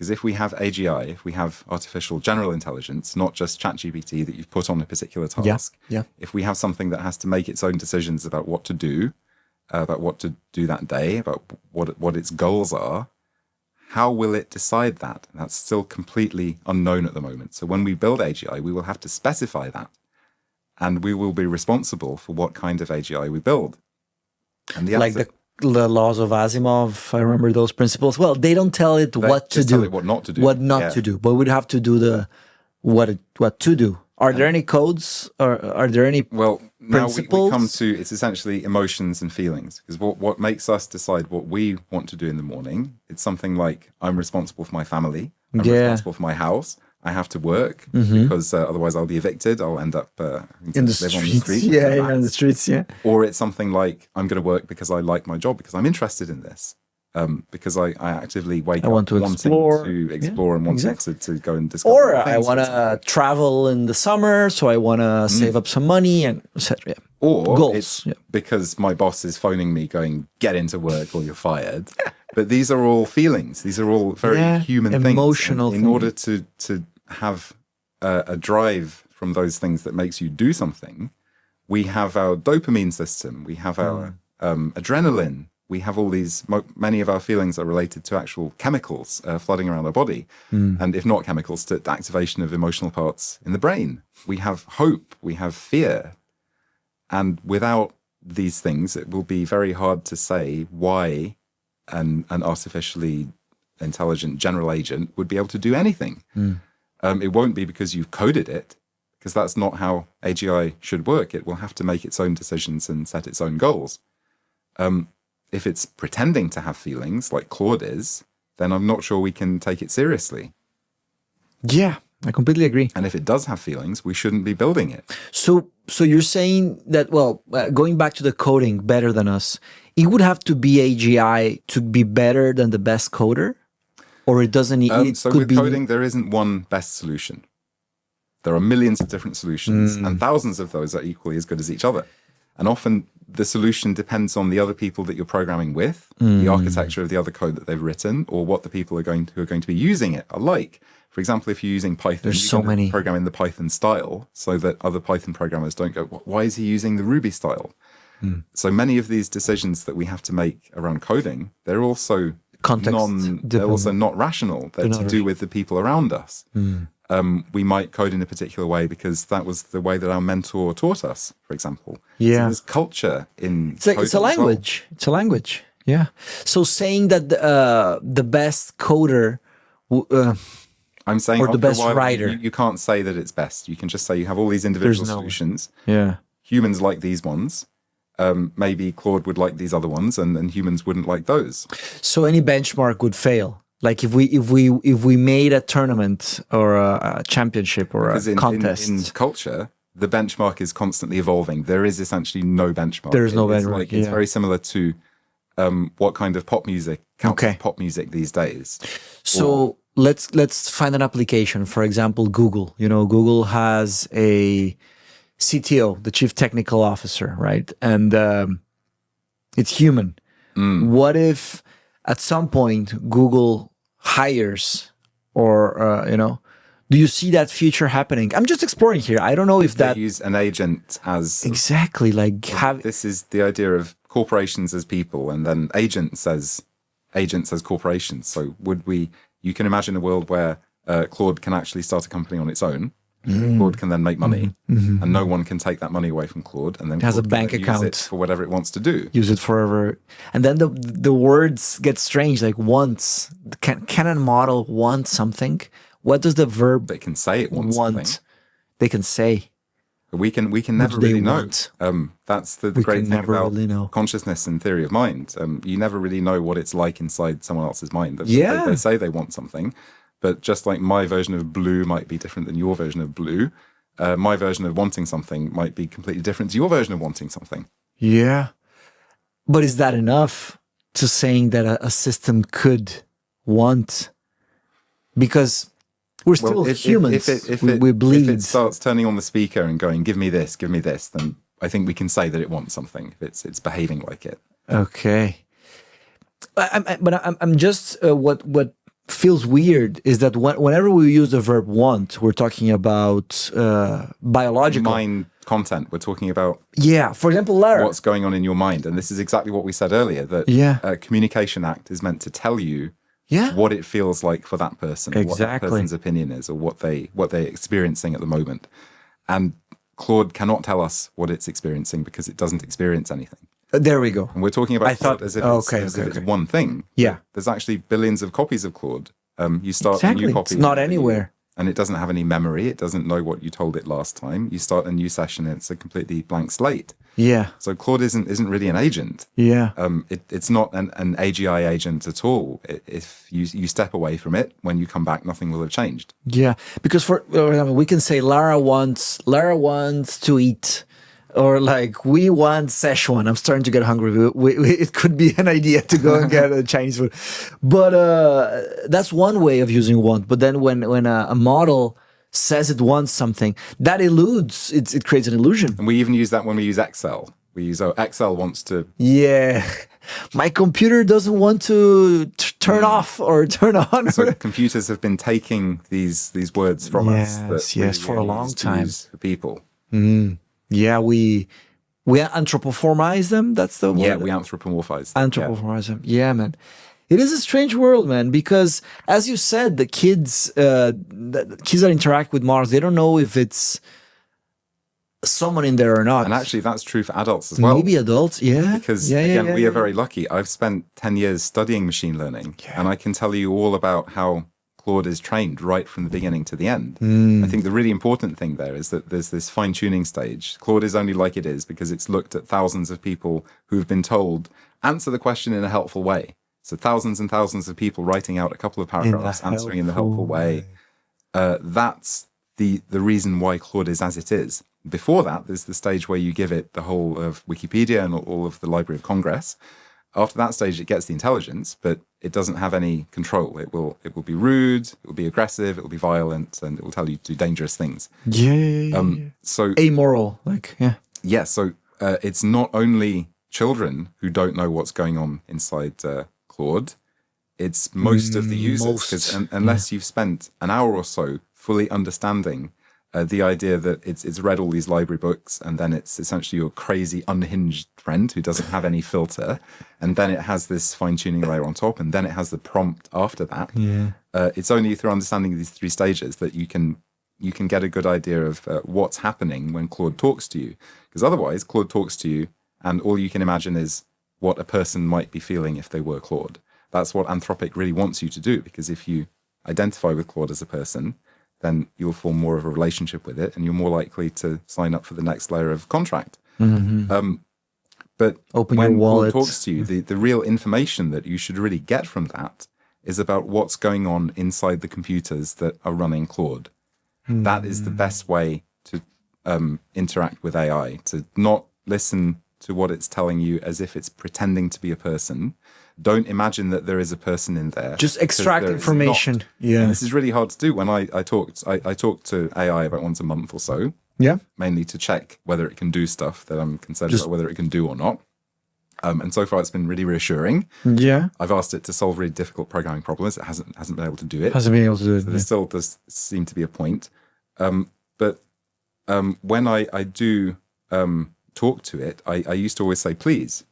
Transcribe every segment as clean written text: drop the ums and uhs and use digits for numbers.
Because if we have AGI, if we have artificial general intelligence, not just ChatGPT that you've put on a particular task, if we have something that has to make its own decisions about what to do that day, about what its goals are, how will it decide that? That's still completely unknown at the moment. So when we build AGI, we will have to specify that. And we will be responsible for what kind of AGI we build. And the answer, the laws of Asimov, I remember those principles. Well, they don't tell it what to do. Tell it what not to do. What not to do. But we'd have to do what to do. Are there any codes, or are there any principles? We come to, it's essentially emotions and feelings. Because what makes us decide what we want to do in the morning, it's something like, I'm responsible for my family. I'm responsible for my house. I have to work because otherwise I'll be evicted. I'll end up in the streets. In the streets, Or it's something like, I'm going to work because I like my job, because I'm interested in this. Because I actively wake up wanting to explore and wanting to go and discover. Or I want to travel in the summer, so I want to save up some money and etc. Or goals. It's because my boss is phoning me going, get into work or you're fired. But these are all feelings. These are all very human things. Emotional in order to have a drive from those things that makes you do something, we have our dopamine system, we have our adrenaline, we have all these, many of our feelings are related to actual chemicals flooding around our body. And if not chemicals, to activation of emotional parts in the brain. We have hope, we have fear. And without these things, it will be very hard to say why an artificially intelligent general agent would be able to do anything. It won't be because you've coded it, because that's not how AGI should work. It will have to make its own decisions and set its own goals. If it's pretending to have feelings, like Claude is, then I'm not sure we can take it seriously. Yeah, I completely agree. And if it does have feelings, we shouldn't be building it. So you're saying that, going back to the coding, better than us, it would have to be AGI to be better than the best coder? Or it doesn't need... So with coding, there isn't one best solution. There are millions of different solutions, and thousands of those are equally as good as each other. And often the solution depends on the other people that you're programming with, the architecture of the other code that they've written, or what the people who are going to be using it are like. For example, if you're using Python, there's so many. Program in the Python style so that other Python programmers don't go, why is he using the Ruby style? So many of these decisions that we have to make around coding, they're also they're also not rational. They're to do with the people around us. We might code in a particular way because that was the way that our mentor taught us, for example. So there's culture in it's a language. It's a language. Yeah. So saying that the best coder, I'm saying, or the best writer, you can't say that it's best. You can just say you have all these individual solutions. Humans like these ones. Maybe Claude would like these other ones, and humans wouldn't like those. So any benchmark would fail. Like if we made a tournament or a championship or a contest. In culture, the benchmark is constantly evolving. There is essentially no benchmark. There is no benchmark. It's very similar to what kind of pop music counts as pop music these days. So let's find an application. For example, Google. Google has a CTO, the Chief Technical Officer, right? And it's human. What if at some point Google hires, or do you see that future happening? I'm just exploring here. I don't know if they use an agent as exactly like this is the idea of corporations as people, and then agents as corporations. So you can imagine a world where Claude can actually start a company on its own. Claude can then make money, and no one can take that money away from Claude, and then it has Claude a bank account use it for whatever it wants to do. Use it forever, and then the words get strange. Like wants, can a model want something? What does the verb? They can say it wants something. They can say. We can never really know. That's the great thing about consciousness and theory of mind. You never really know what it's like inside someone else's mind. They say they want something. But just like my version of blue might be different than your version of blue, my version of wanting something might be completely different to your version of wanting something. Yeah. But is that enough to saying that a system could want? Because we're still humans. We bleed. If it starts turning on the speaker and going, give me this, then I think we can say that it wants something, if it's behaving like it. Okay. I'm just what feels weird is that whenever we use the verb want, we're talking about biological mind content. We're talking about for example, Lara. what's going on in your mind, and this is exactly what we said earlier. That a communication act is meant to tell you what it feels like for that person, or what that person's opinion is, or what they're experiencing at the moment. And Claude cannot tell us what it's experiencing because it doesn't experience anything. There we go. And we're talking about Claude as if it's one thing. Yeah. There's actually billions of copies of Claude. You start a new copy. It's not anywhere. And it doesn't have any memory. It doesn't know what you told it last time. You start a new session, and it's a completely blank slate. Yeah. So Claude isn't really an agent. Yeah. It's not an AGI agent at all. If you step away from it, when you come back, nothing will have changed. Yeah. Because for example, we can say Lara wants to eat. Or like, we want Szechuan. I'm starting to get hungry. It could be an idea to go and get a Chinese food. But that's one way of using want. But then when a model says it wants something, that eludes, it creates an illusion. And we even use that when we use Excel. We use, Excel wants to... Yeah. My computer doesn't want to turn off or turn on. So computers have been taking these words from us. Yes, for a long time. For people. Yeah, we anthropomorphize them. That's the word. Yeah, we anthropomorphize them. Anthropomorphize them. Yeah, man. It is a strange world, man, because as you said, the kids that interact with Mars, they don't know if it's someone in there or not. And actually, that's true for adults as well. Maybe adults, yeah. Because again, we are very lucky. I've spent 10 years studying machine learning, and I can tell you all about how Claude is trained right from the beginning to the end. I think the really important thing there is that there's this fine-tuning stage. Claude is only like it is because it's looked at thousands of people who've been told, answer the question in a helpful way. So thousands and thousands of people writing out a couple of paragraphs, answering in the helpful way. That's the reason why Claude is as it is. Before that, there's the stage where you give it the whole of Wikipedia and all of the Library of Congress. After that stage, it gets the intelligence, but it doesn't have any control. It will be rude, it will be aggressive, it will be violent, and it will tell you to do dangerous things. So amoral, Yeah, so it's not only children who don't know what's going on inside Claude, it's most of the users. Because unless you've spent an hour or so fully understanding the idea that it's read all these library books, and then it's essentially your crazy unhinged friend who doesn't have any filter, and then it has this fine-tuning layer on top, and then it has the prompt after that. It's only through understanding these three stages that you can get a good idea of what's happening when Claude talks to you. Because otherwise, Claude talks to you, and all you can imagine is what a person might be feeling if they were Claude. That's what Anthropic really wants you to do, because if you identify with Claude as a person, then you'll form more of a relationship with it, and you're more likely to sign up for the next layer of contract. But open when your wallet. Claude talks to you, the real information that you should really get from that is about what's going on inside the computers that are running Claude. That is the best way to interact with AI, to not listen to what it's telling you as if it's pretending to be a person. Don't imagine that there is a person in there. Just extract information. And this is really hard to do. When I talk to AI about once a month or so. Yeah. Mainly to check whether it can do stuff that I'm concerned about whether it can do or not. And so far it's been really reassuring. Yeah. I've asked it to solve really difficult programming problems. It hasn't been able to do it. Hasn't been able to do it. So there still does seem to be a point. But when I do talk to it, I used to always say, please.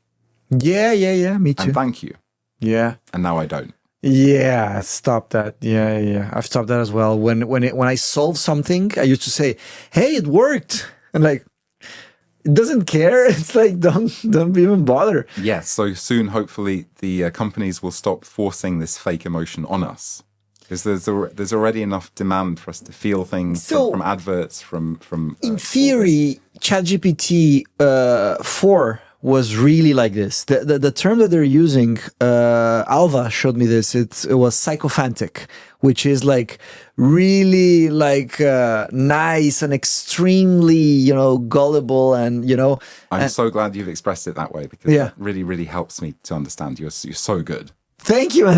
Yeah. Me too. And thank you. Yeah. And now I don't. Yeah, stop that. Yeah. I've stopped that as well. When I solve something, I used to say, "Hey, it worked," and like, it doesn't care. It's like, don't even bother. Yeah. So soon, hopefully, the companies will stop forcing this fake emotion on us, because there's already enough demand for us to feel things from adverts, from. In theory, ChatGPT 4. Was really like this. The term that they're using, Alva showed me this. It was sycophantic, which is like really like nice and extremely, gullible and, I'm so glad you've expressed it that way, because that really, really helps me to understand. You're so good. Thank you.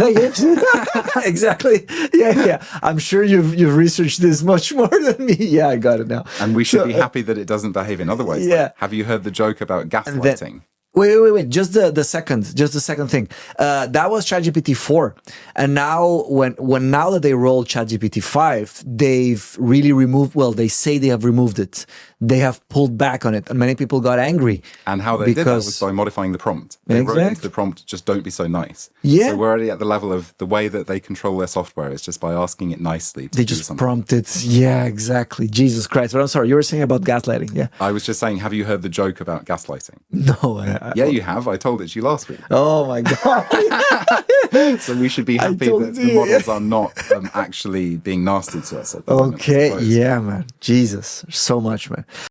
Exactly. Yeah. I'm sure you've researched this much more than me. Yeah, I got it now. And we should be happy that it doesn't behave in other ways. Yeah. Like, have you heard the joke about gaslighting? Wait. Just the second thing. That was ChatGPT 4, and now now that they rolled ChatGPT 5, they've really removed. Well, they say they have removed it. They have pulled back on it, and many people got angry. And how they did that was by modifying the prompt. They wrote into the prompt, "Just don't be so nice." Yeah. So we're already at the level of the way that they control their software is just by asking it nicely. They just prompted. Yeah, exactly. Jesus Christ. But I'm sorry, you were saying about gaslighting. Yeah. I was just saying, have you heard the joke about gaslighting? No. Yeah, you have. I told it to you last week. Oh my God. So we should be happy that the models are not actually being nasty to us. At the moment. Okay. Yeah, man. Jesus. So much, man.